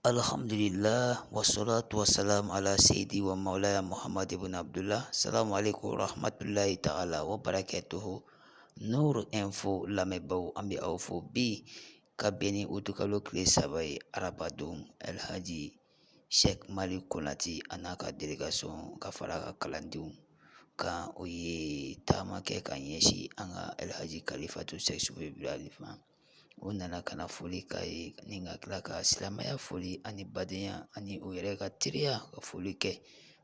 Alhamdulillah wassalatu wassalamu ala sayyidi wa maulaya Muhammad ibn Abdullah. Assalamualaikum warahmatullahi ta'ala wabarakatuhu. Nur Info lamɛnbaaw an bɛ aw fo bi ka bɛn ni utukalo tile 3 ye arabadon Alhaji Sheikh Malik Konate a n'a ka delegation ka fara ka kalandenw kan o ye taama kɛ ka ɲɛsin an ka Alhaji Kalifatu Sheikh Sufi Ibrahim ma. O nana ka na foli k'a ye ni ka tila ka silamɛya foli ani badenya ani o yɛrɛ ka teriya ka foli kɛ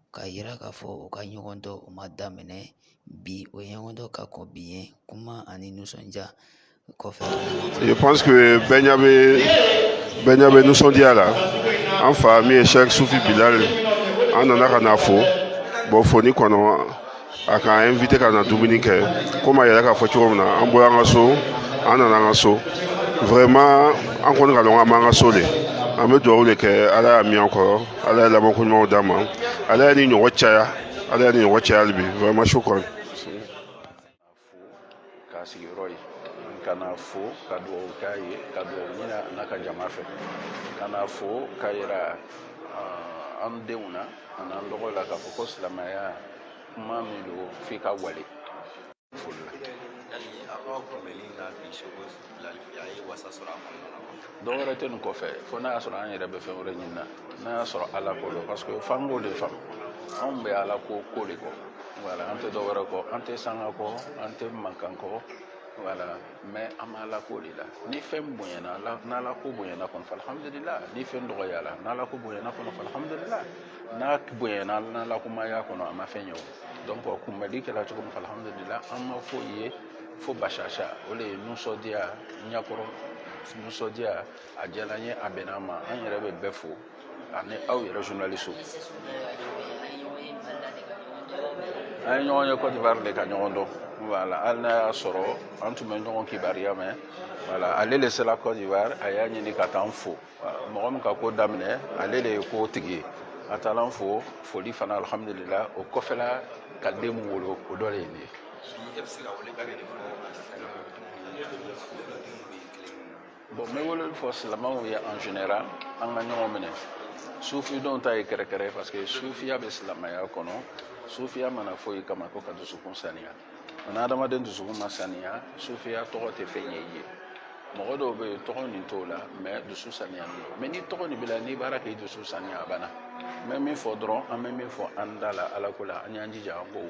k'a yira k'a fɔ o ka ɲɔgɔn dɔn o ma daminɛ bi o ɲɔgɔn dɔn ka kɔn bi ye kuma ani nisɔndiya kɔfɛ. Je pense que bɛɛ bɛ nisɔndiya la an fa min ye Sheikh Sufi Bilal an nana ka na fo bon foni kɔnɔ a ka invité ka na dumuni kɛ komi a yɛrɛ k'a fɔ cogo min na an bɔra an ka so an nana an ka so vraiment an kɔni ka dɔn k'an b'an ka so de an bɛ dugawu de kɛ ala y'a min an kɔrɔ ala ye labanko ɲumanw d'an ma ala ye ni ɲɔgɔn caya ala ye ni ɲɔgɔn caya hali bi vraiment shukran. K'a sigiyɔrɔ ye ka na fo ka dugawu k'a ye ka dugawu ɲini a n'a ka jama fɛ ka na fo ka yira an denw na a n'an dɔgɔw la k'a fɔ ko silamɛya kuma min don f'i ka wale foli la. Dɔw wɛrɛ tɛ nin kɔfɛ fo n'a y'a sɔrɔ an yɛrɛ bɛ fɛn wɛrɛ ɲini na n'a y'a sɔrɔ ala ko don parce que f'an k'o de faamu anw bɛ ala ko de kɔ voilà an tɛ dɔ wɛrɛ kɔ an tɛ sanga kɔ an tɛ mankan kɔ voilà mais an bɛ ala ko de la ni fɛn bonyana n'ala ko bonyana kɔni fa alhamdulillah ni fɛn dɔgɔyala n'ala ko bonyana kɔni fa alhamdulillah n'a bonyana n'ala ko ma y'a kɔnɔ a ma fɛn ye o donc kunbɛli kɛra cogo min fa alhamdulillah an ma fo ye fo bashasha o le ye nisɔndiya ɲakɔrɔ nisɔndiya a diyara n ye a bɛnna ma an yɛrɛ bɛ bɛɛ fo ani aw yɛrɛ journaliste an ye ɲɔgɔn ye Côte d'Ivoire de ka ɲɔgɔn dɔn voilà hali n'a y'a sɔrɔ an tun bɛ ɲɔgɔn kibaruya mɛn voilà ale de sera Côte d'Ivoire a y'a ɲini ka taa n fo mɔgɔ min ka ko daminɛ ale de ye ko tigi ye a taara n fo foli fana alhamdulillah o kɔfɛla ka den min wolo o dɔ de ye nin ye. Bon n bɛ weleli fɔ silamɛw ye en général an ka ɲɔgɔn minɛ sufidenw ta ye kɛrɛkɛrɛ parce que sufiya bɛ silamɛya kɔnɔ sufiya mana foyi kama ko ka dusukun saniya mana adamaden dusukun ma saniya sufiya tɔgɔ tɛ fɛn ye i ye mɔgɔ dɔw bɛ yen tɔgɔ nin t'o la mais dusu saniya nin don mais ni tɔgɔ nin b'i la n'i baara k'i dusu saniya a banna n bɛ min fɔ dɔrɔn an bɛ min fɔ an da la ala ko la an y'an jija an k'o